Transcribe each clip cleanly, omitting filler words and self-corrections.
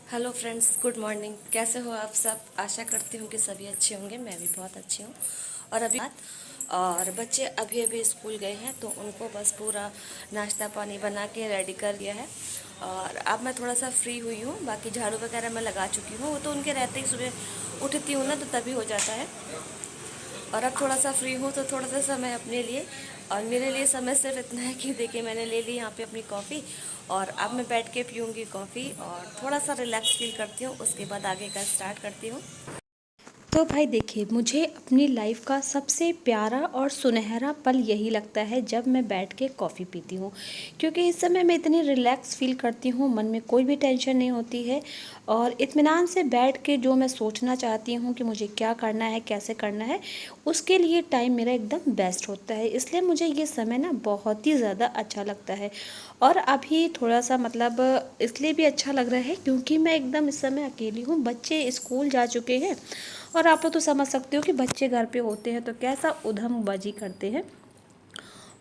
Hello friends, good morning. कैसे हो आप सब? आशा करती हूँ कि सभी अच्छे होंगे। मैं भी बहुत अच्छी हूँ। और बच्चे अभी अभी स्कूल गए हैं, तो उनको बस पूरा नाश्ता पानी बना के रेडी कर दिया है। और अब मैं थोड़ा सा फ्री हुई हूँ। बाकी झाड़ू वगैरह मैं लगा चुकी हूँ। वो तो उनके रहते ही सुबह उठती हूँ ना, तो तभी हो जाता है। और अब थोड़ा सा फ्री हूँ, तो थोड़ा सा समय अपने लिए। और मेरे लिए समय सिर्फ इतना है कि देखिए, मैंने ले ली यहाँ पे अपनी कॉफ़ी। और अब मैं बैठ के पीऊँगी कॉफ़ी और थोड़ा सा रिलैक्स फील करती हूँ। उसके बाद आगे का स्टार्ट करती हूँ। तो भाई देखिए, मुझे अपनी लाइफ का सबसे प्यारा और सुनहरा पल यही लगता है जब मैं बैठ के कॉफ़ी पीती हूँ। क्योंकि इस समय मैं इतनी रिलैक्स फील करती हूँ, मन में कोई भी टेंशन नहीं होती है। और इत्मीनान से बैठ के जो मैं सोचना चाहती हूँ कि मुझे क्या करना है, कैसे करना है, उसके लिए टाइम मेरा एकदम बेस्ट होता है। इसलिए मुझे ये समय ना बहुत ही ज़्यादा अच्छा लगता है। और अभी थोड़ा सा मतलब इसलिए भी अच्छा लग रहा है क्योंकि मैं एकदम इस समय अकेली हूँ। बच्चे स्कूल जा चुके हैं। और आप लोग तो समझ सकते हो कि बच्चे घर पे होते हैं तो कैसा उधमबाजी करते हैं।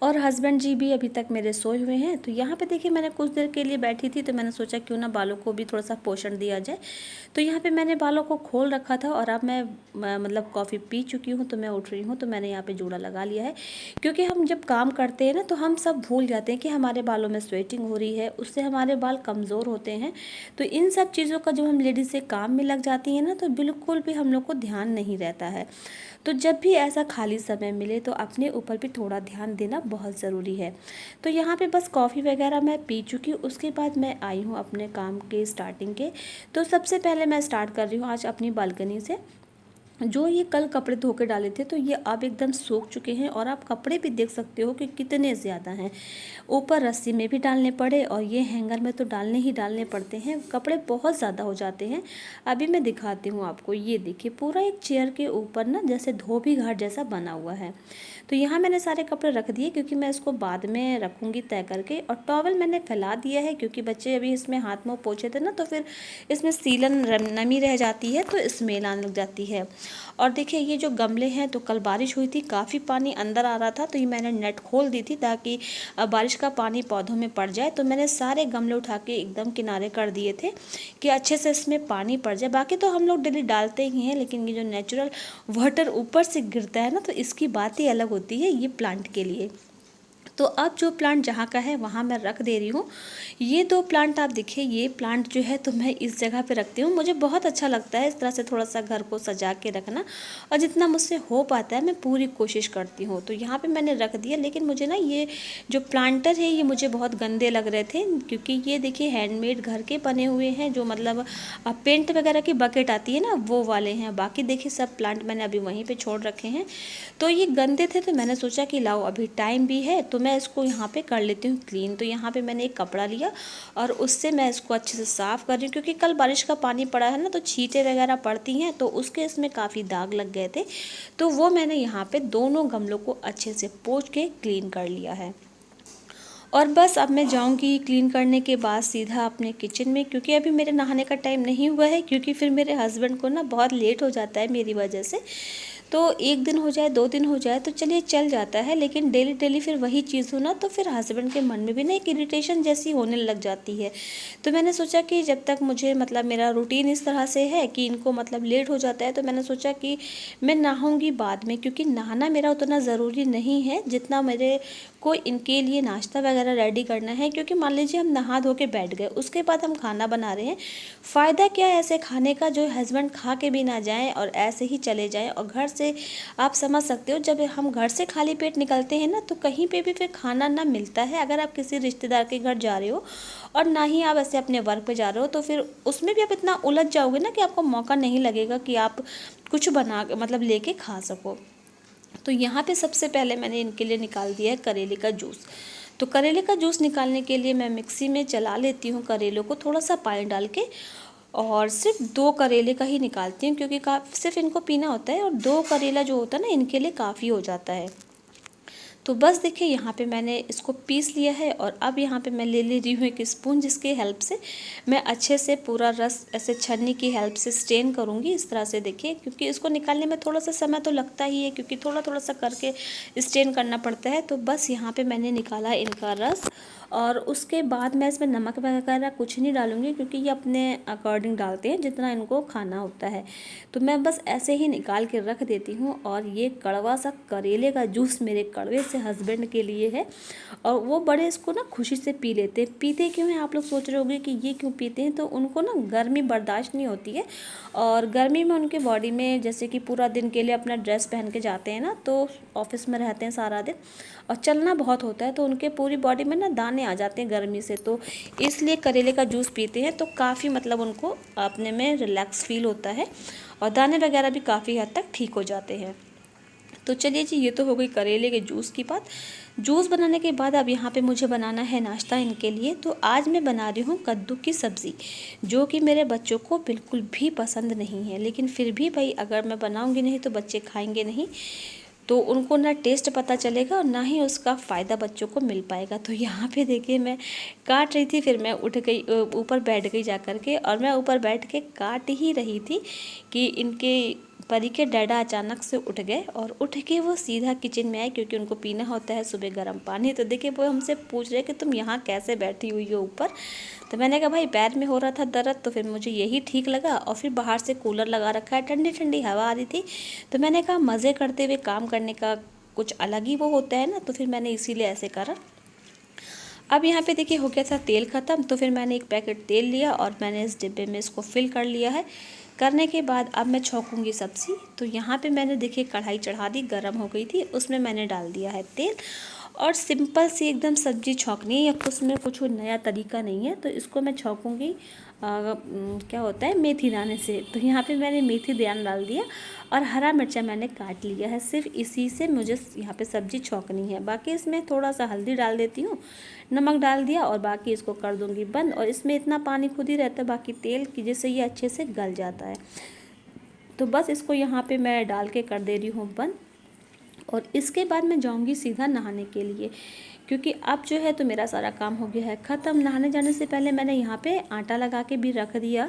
और हस्बैंड जी भी अभी तक मेरे सोए हुए हैं। तो यहाँ पे देखिए, मैंने कुछ देर के लिए बैठी थी, तो मैंने सोचा क्यों ना बालों को भी थोड़ा सा पोषण दिया जाए। तो यहाँ पे मैंने बालों को खोल रखा था और अब मैं मतलब कॉफ़ी पी चुकी हूँ, तो मैं उठ रही हूँ। तो मैंने यहाँ पे जूड़ा लगा लिया है। क्योंकि हम जब काम करते हैं ना, तो हम सब भूल जाते हैं कि हमारे बालों में स्वेटिंग हो रही है, उससे हमारे बाल कमज़ोर होते हैं। तो इन सब चीज़ों का जब हम लेडीज़ से काम में लग जाती हैं ना, तो बिल्कुल भी हम लोग को ध्यान नहीं रहता है। तो जब भी ऐसा खाली समय मिले तो अपने ऊपर भी थोड़ा ध्यान देना बहुत ज़रूरी है। तो यहाँ पे बस कॉफ़ी वगैरह मैं पी चुकी हूँ। उसके बाद मैं आई हूँ अपने काम के स्टार्टिंग के। तो सबसे पहले मैं स्टार्ट कर रही हूँ आज अपनी बालकनी से। जो ये कल कपड़े धो के डाले थे, तो ये अब एकदम सूख चुके हैं। और आप कपड़े भी देख सकते हो कि कितने ज़्यादा हैं। ऊपर रस्सी में भी डालने पड़े और ये हैंगर में तो डालने ही डालने पड़ते हैं। कपड़े बहुत ज़्यादा हो जाते हैं। अभी मैं दिखाती हूँ आपको। ये देखिए, पूरा एक चेयर के ऊपर ना जैसे धोबी घाट जैसा बना हुआ है। तो यहाँ मैंने सारे कपड़े रख दिए क्योंकि मैं इसको बाद में रखूँगी तय करके। और टॉवल मैंने फैला दिया है क्योंकि बच्चे अभी इसमें हाथ मुँह पोंछे थे ना, तो फिर इसमें सीलन नमी रह जाती है, तो स्मेल आने लग जाती है। और देखिए, ये जो गमले हैं, तो कल बारिश हुई थी, काफ़ी पानी अंदर आ रहा था, तो ये मैंने नेट खोल दी थी ताकि बारिश का पानी पौधों में पड़ जाए। तो मैंने सारे गमले उठा के एकदम किनारे कर दिए थे कि अच्छे से इसमें पानी पड़ जाए। बाकी तो हम लोग डेली डालते ही हैं, लेकिन ये जो नेचुरल वाटर ऊपर से गिरता है ना, तो इसकी बात ही अलग होती है ये प्लांट के लिए। तो अब जो प्लांट जहाँ का है वहाँ मैं रख दे रही हूँ। ये दो प्लांट आप देखिए, ये प्लांट जो है तो मैं इस जगह पे रखती हूँ। मुझे बहुत अच्छा लगता है इस तरह से थोड़ा सा घर को सजा के रखना। और जितना मुझसे हो पाता है मैं पूरी कोशिश करती हूँ। तो यहाँ पे मैंने रख दिया। लेकिन मुझे ना ये जो प्लांटर है, ये मुझे बहुत गंदे लग रहे थे क्योंकि ये देखिए हैंडमेड घर के बने हुए हैं। जो मतलब पेंट वगैरह की बकेट आती है ना, वो वाले हैं। बाकी देखिए सब प्लांट मैंने अभी वहीं पर छोड़ रखे हैं। तो ये गंदे थे, तो मैंने सोचा कि लाओ अभी टाइम भी है, तो मैं इसको यहाँ पे कर लेती हूँ क्लीन। तो यहाँ पे मैंने एक कपड़ा लिया और उससे मैं इसको अच्छे से साफ़ कर रही हूँ क्योंकि कल बारिश का पानी पड़ा है ना, तो छींटे वगैरह पड़ती हैं, तो उसके इसमें काफ़ी दाग लग गए थे। तो वो मैंने यहाँ पे दोनों गमलों को अच्छे से पोंछ के क्लीन कर लिया है। और बस अब मैं जाऊंगी क्लीन करने के बाद सीधा अपने किचन में, क्योंकि अभी मेरे नहाने का टाइम नहीं हुआ है, क्योंकि फिर मेरे हस्बैंड को ना बहुत लेट हो जाता है मेरी वजह से। तो एक दिन हो जाए, दो दिन हो जाए तो चलिए चल जाता है, लेकिन डेली डेली फिर वही चीज़ हो ना, तो फिर हस्बैंड के मन में भी ना एक इरिटेशन जैसी होने लग जाती है। तो मैंने सोचा कि जब तक मुझे मतलब मेरा रूटीन इस तरह से है कि इनको मतलब लेट हो जाता है, तो मैंने सोचा कि मैं नहाऊंगी बाद में, क्योंकि नहाना मेरा उतना ज़रूरी नहीं है जितना मेरे को इनके लिए नाश्ता वगैरह रेडी करना है। क्योंकि मान लीजिए हम नहा धो के बैठ गए, उसके बाद हम खाना बना रहे हैं, फ़ायदा क्या है ऐसे खाने का जो हस्बैंड खा के भी ना जाएं और ऐसे ही चले जाएं। और घर से आप समझ सकते हो, जब हम घर से खाली पेट निकलते हैं ना, तो कहीं पे भी फिर खाना ना मिलता है। अगर आप किसी रिश्तेदार के घर जा रहे हो और ना ही आप ऐसे अपने वर्क पे जा रहे हो, तो फिर उसमें भी आप इतना उलझ जाओगे ना कि आपको मौका नहीं लगेगा कि आप कुछ बना मतलब लेके खा सको। तो यहाँ पे सबसे पहले मैंने इनके लिए निकाल दिया है करेले का जूस। तो करेले का जूस निकालने के लिए मैं मिक्सी में चला लेती हूँ करेलों को थोड़ा सा पानी डाल के। और सिर्फ दो करेले का ही निकालती हूँ क्योंकि सिर्फ इनको पीना होता है, और दो करेला जो होता है ना, इनके लिए काफ़ी हो जाता है। तो बस देखिए, यहाँ पे मैंने इसको पीस लिया है। और अब यहाँ पे मैं ले रही हूँ एक स्पून, जिसकी हेल्प से मैं अच्छे से पूरा रस ऐसे छन्नी की हेल्प से स्ट्रेन करूँगी इस तरह से। देखिए, क्योंकि इसको निकालने में थोड़ा सा समय तो लगता ही है, क्योंकि थोड़ा थोड़ा सा करके स्ट्रेन करना पड़ता है। तो बस यहाँ पे मैंने निकाला इनका रस। और उसके बाद मैं इसमें नमक वगैरह कुछ नहीं डालूँगी, क्योंकि ये अपने अकॉर्डिंग डालते हैं जितना इनको खाना होता है। तो मैं बस ऐसे ही निकाल के रख देती हूँ। और ये कड़वा सा करेले का जूस मेरे कड़वे से हस्बैंड के लिए है, और वो बड़े इसको ना खुशी से पी लेते हैं। पीते क्यों हैं आप लोग सोच रहे होंगे कि ये क्यों पीते हैं, तो उनको ना गर्मी बर्दाश्त नहीं होती है, और गर्मी में उनके बॉडी में, जैसे कि पूरा दिन के लिए अपना ड्रेस पहन के जाते हैं ना, तो ऑफिस में रहते हैं सारा दिन और चलना बहुत होता है, तो उनके पूरी बॉडी में ना दाने आ जाते हैं गर्मी से, तो इसलिए करेले का जूस पीते हैं तो काफ़ी मतलब उनको अपने में रिलैक्स फील होता है और दाने वगैरह भी काफ़ी हद तक ठीक हो जाते हैं। तो चलिए जी, ये तो हो गई करेले के जूस की बात। जूस बनाने के बाद अब यहाँ पे मुझे बनाना है नाश्ता इनके लिए। तो आज मैं बना रही हूँ कद्दू की सब्ज़ी, जो कि मेरे बच्चों को बिल्कुल भी पसंद नहीं है, लेकिन फिर भी भाई अगर मैं बनाऊँगी नहीं तो बच्चे खाएंगे नहीं, तो उनको ना टेस्ट पता चलेगा और ना ही उसका फ़ायदा बच्चों को मिल पाएगा। तो यहाँ पे देखिए मैं काट रही थी, फिर मैं उठ गई, ऊपर बैठ गई जा कर के, और मैं ऊपर बैठ के काट ही रही थी कि इनके परी के डैडा अचानक से उठ गए, और उठ के वो सीधा किचन में आए, क्योंकि उनको पीना होता है सुबह गर्म पानी। तो देखिए वो हमसे पूछ रहे कि तुम यहाँ कैसे बैठी हुई हो ऊपर। तो मैंने कहा भाई पैर में हो रहा था दर्द, तो फिर मुझे यही ठीक लगा, और फिर बाहर से कूलर लगा रखा है, ठंडी ठंडी हवा आ रही थी, तो मैंने कहा मज़े करते हुए काम करने का कुछ अलग ही वो होता है ना, तो फिर मैंने इसीलिए ऐसे करा। अब यहाँ पे देखिए हो गया था तेल ख़त्म, तो फिर मैंने एक पैकेट तेल लिया और मैंने इस डिब्बे में इसको फिल कर लिया है। करने के बाद अब मैं छौंकूँगी सब्ज़ी। तो यहाँ पे मैंने देखिए कढ़ाई चढ़ा दी, गर्म हो गई थी, उसमें मैंने डाल दिया है तेल, और सिंपल सी एकदम सब्ज़ी छौंकनी है, उसमें कुछ नया तरीका नहीं है। तो इसको मैं छौंकूँगी क्या होता है, मेथी दाने से। तो यहाँ पे मैंने मेथी दाना डाल दिया और हरा मिर्चा मैंने काट लिया है, सिर्फ इसी से मुझे यहाँ पे सब्ज़ी छौंकनी है। बाकी इसमें थोड़ा सा हल्दी डाल देती हूँ, नमक डाल दिया, और बाकी इसको कर दूँगी बंद। और इसमें इतना पानी खुद ही रहता है बाकी तेल की, जिससे ये अच्छे से गल जाता है। तो बस इसको यहाँ पे मैं डाल के कर दे रही हूँ बंद। और इसके बाद मैं जाऊँगी सीधा नहाने के लिए, क्योंकि अब जो है तो मेरा सारा काम हो गया है ख़त्म। नहाने जाने से पहले मैंने यहाँ पे आटा लगा के भी रख दिया,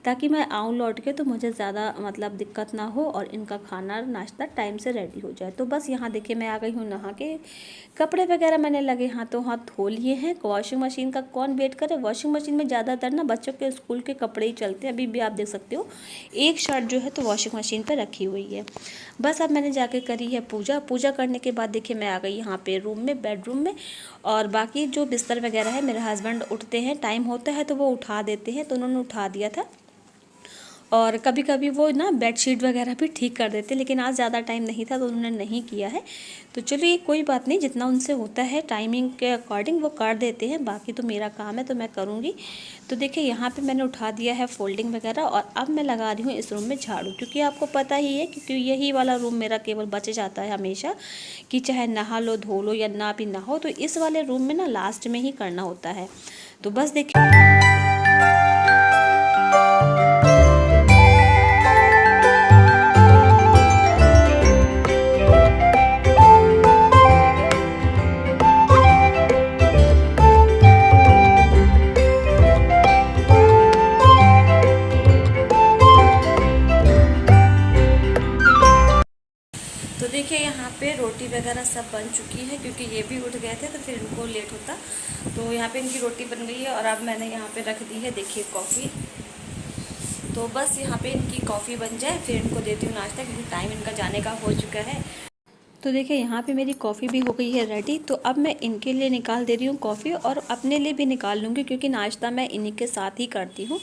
ताकि मैं आऊँ लौट के तो मुझे ज़्यादा मतलब दिक्कत ना हो और इनका खाना नाश्ता टाइम से रेडी हो जाए। तो बस यहाँ देखिए मैं आ गई हूँ नहा के। कपड़े वगैरह मैंने लगे हाथों हाथ धो लिए हैं। वॉशिंग मशीन का कौन वेट करे, वॉशिंग मशीन में ज़्यादातर ना बच्चों के स्कूल के कपड़े ही चलते हैं। अभी भी आप देख सकते हो एक शर्ट जो है तो वॉशिंग मशीन पर रखी हुई है। बस अब मैंने जाके करी है पूजा करने के बाद देखिए मैं आ गई यहाँ पे रूम में, बेडरूम में। और बाकी जो बिस्तर वगैरह है, मेरे हस्बैंड उठते हैं, टाइम होता है तो वो उठा देते हैं, तो उन्होंने उठा दिया था। और कभी कभी वो ना बेडशीट वगैरह भी ठीक कर देते, लेकिन आज ज़्यादा टाइम नहीं था तो उन्होंने नहीं किया है। तो चलिए कोई बात नहीं, जितना उनसे होता है टाइमिंग के अकॉर्डिंग वो कर देते हैं, बाकी तो मेरा काम है तो मैं करूँगी। तो देखिए यहाँ पे मैंने उठा दिया है फोल्डिंग वगैरह, और अब मैं लगा रही हूँ इस रूम में झाड़ू, क्योंकि आपको पता ही है, क्योंकि यही वाला रूम मेरा केवल बच जाता है हमेशा, कि चाहे नहा लो धो लो या ना भी ना हो, तो इस वाले रूम में ना लास्ट में ही करना होता है। तो बस देखिए तो देखिए यहाँ पे रोटी वगैरह सब बन चुकी है, क्योंकि ये भी उठ गए थे तो फिर इनको लेट होता। तो यहाँ पे इनकी रोटी बन गई है, और अब मैंने यहाँ पे रख दी है देखिए कॉफ़ी। तो बस यहाँ पे इनकी कॉफ़ी बन जाए फिर इनको देती हूँ नाश्ता, क्योंकि टाइम इनका जाने का हो चुका है। तो देखिए यहाँ पे मेरी कॉफ़ी भी हो गई है रेडी। तो अब मैं इनके लिए निकाल दे रही हूँ कॉफ़ी, और अपने लिए भी निकाल लूँगी, क्योंकि नाश्ता मैं इन्हीं के साथ ही करती हूँ,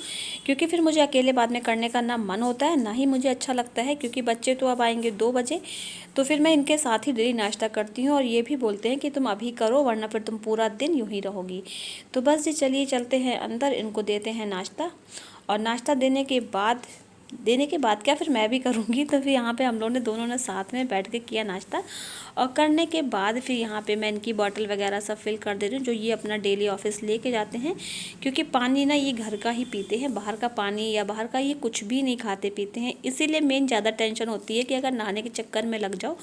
क्योंकि फिर मुझे अकेले बाद में करने का ना मन होता है ना ही मुझे अच्छा लगता है, क्योंकि बच्चे तो अब आएंगे 2 बजे। तो फिर मैं इनके साथ ही डेली नाश्ता करती हूँ, और ये भी बोलते हैं कि तुम अभी करो वरना फिर तुम पूरा दिन यूँ ही रहोगी। तो बस जी चलिए चलते हैं अंदर, इनको देते हैं नाश्ता। और नाश्ता देने के बाद क्या फिर मैं भी करूँगी। तो फिर यहाँ पे हम लोगों ने दोनों ने साथ में बैठ के किया नाश्ता, और करने के बाद फिर यहाँ पे मैं इनकी बॉटल वगैरह सब फिल कर दे रही हूँ, जो ये अपना डेली ऑफिस लेके जाते हैं। क्योंकि पानी ना ये घर का ही पीते हैं, बाहर का पानी या बाहर का ये कुछ भी नहीं खाते पीते हैं। इसीलिए मेन ज़्यादा टेंशन होती है कि अगर नहाने के चक्कर में लग जाओ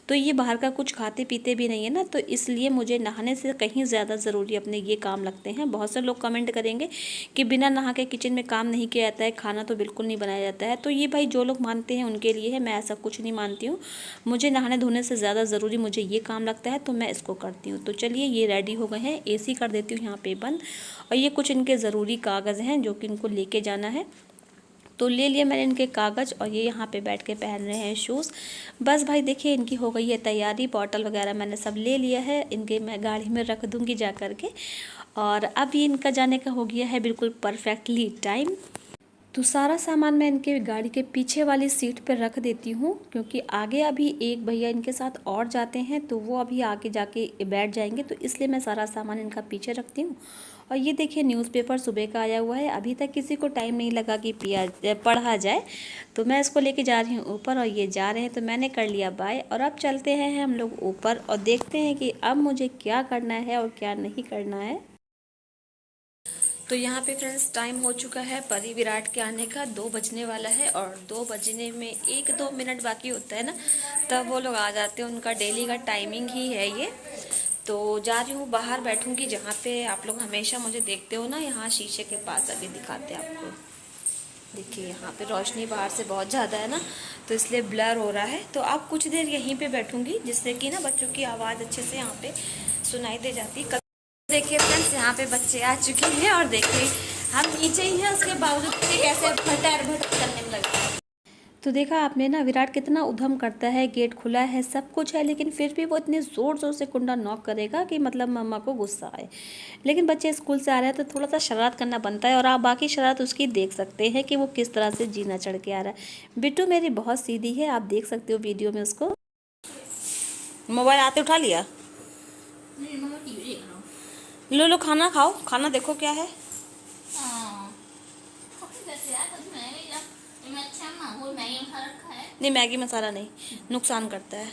तो ये बाहर का कुछ खाते पीते भी नहीं है ना। तो इसलिए मुझे नहाने से कहीं ज़्यादा ज़रूरी अपने ये काम लगते हैं। बहुत से लोग कमेंट करेंगे कि बिना नहा के किचन में काम नहीं किया जाता है, खाना तो बिल्कुल नहीं बनाया जाता जाता है। तो ये भाई जो लोग मानते हैं उनके लिए है, मैं ऐसा कुछ नहीं मानती हूँ। मुझे नहाने धोने से ज़्यादा ज़रूरी मुझे ये काम लगता है, तो मैं इसको करती हूँ। तो चलिए ये रेडी हो गए हैं, एसी कर देती हूँ यहाँ पे बंद। और ये कुछ इनके ज़रूरी कागज़ हैं जो कि इनको लेके जाना है। तो ले लिया मैंने इनके कागज़ और ये यहाँ पे बैठ के पहन रहे हैं शूज़। बस भाई देखिए इनकी हो गई है तैयारी, बॉटल वगैरह मैंने सब ले लिया है, इनके मैं गाड़ी में रख दूँगी जा कर के। और अब ये इनका जाने का हो गया है बिल्कुल परफेक्टली टाइम। तो सारा सामान मैं इनके गाड़ी के पीछे वाली सीट पर रख देती हूँ, क्योंकि आगे अभी एक भैया इनके साथ और जाते हैं, तो वो अभी आगे जाके बैठ जाएंगे, तो इसलिए मैं सारा सामान इनका पीछे रखती हूँ। और ये देखिए न्यूज़पेपर सुबह का आया हुआ है, अभी तक किसी को टाइम नहीं लगा कि पढ़ा जाए, तो मैं इसको लेके जा रही हूँ ऊपर और ये जा रहे हैं, तो मैंने कर लिया बाय। और अब चलते हैं हम लोग ऊपर और देखते हैं कि अब मुझे क्या करना है और क्या नहीं करना है। तो यहाँ पे फ्रेंड्स टाइम हो चुका है परी विराट के आने का, 2 बजने वाला है और 2 बजने में 1-2 मिनट बाकी होता है ना, तब वो लोग आ जाते हैं। उनका डेली का टाइमिंग ही है ये। तो जा रही हूँ बाहर बैठूंगी, जहाँ पे आप लोग हमेशा मुझे देखते हो ना, यहाँ शीशे के पास। अभी दिखाते हैं आपको, देखिए यहाँ पे रोशनी बाहर से बहुत ज़्यादा है ना, तो इसलिए ब्लर हो रहा है। तो आप कुछ देर यहीं पे बैठूंगी, जिससे कि ना बच्चों की आवाज़ अच्छे से यहाँ पे सुनाई दे जाती। देखिए फ्रेंड्स यहाँ पे बच्चे आ चुके हैं और देखिए हम नीचे ही हैं, उसके बावजूद कैसे भटर भटर करने लगे हैं। तो देखा आपने ना विराट कितना उधम करता है, गेट खुला है सब कुछ है, लेकिन फिर भी वो इतने ज़ोर ज़ोर से कुंडा नॉक करेगा कि मतलब मम्मा को गुस्सा आए। लेकिन बच्चे स्कूल से आ रहे हैं तो थोड़ा सा शरारत करना बनता है, और आप बाकी शरारत उसकी देख सकते हैं कि वो किस तरह से जीना चढ़ के आ रहा है। बिट्टू मेरी बहुत सीधी है, आप देख सकते हो वीडियो में उसको। मोबाइल आते उठा लिया, लो लो खाना खाओ, खाना देखो क्या है। नहीं मैगी मसाला नहीं, नुकसान करता है।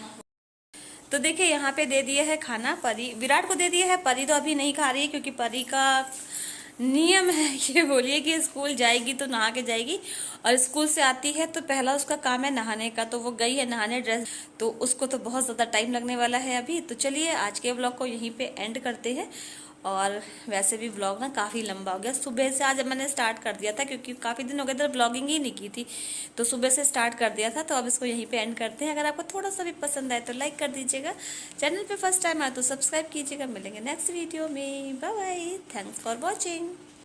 तो देखिए यहाँ पे दे दिया है खाना, परी विराट को दे दिया है, परी तो अभी नहीं खा रही है, क्योंकि परी का नियम है ये बोलिए कि स्कूल जाएगी तो नहा के जाएगी, और स्कूल से आती है तो पहला उसका काम है नहाने का। तो वो गई है नहाने ड्रेस, तो उसको तो बहुत ज़्यादा टाइम लगने वाला है अभी। तो चलिए आज के व्लॉग को यहीं पे एंड करते हैं। और वैसे भी व्लॉग ना काफ़ी लंबा हो गया, सुबह से आज मैंने स्टार्ट कर दिया था, क्योंकि काफ़ी दिन हो गए थे व्लॉगिंग ही नहीं की थी, तो सुबह से स्टार्ट कर दिया था। तो अब इसको यहीं पे एंड करते हैं। अगर आपको थोड़ा सा भी पसंद आए तो लाइक कर दीजिएगा, चैनल पे फर्स्ट टाइम आए तो सब्सक्राइब कीजिएगा। मिलेंगे नेक्स्ट वीडियो में, bye bye, thanks for watching.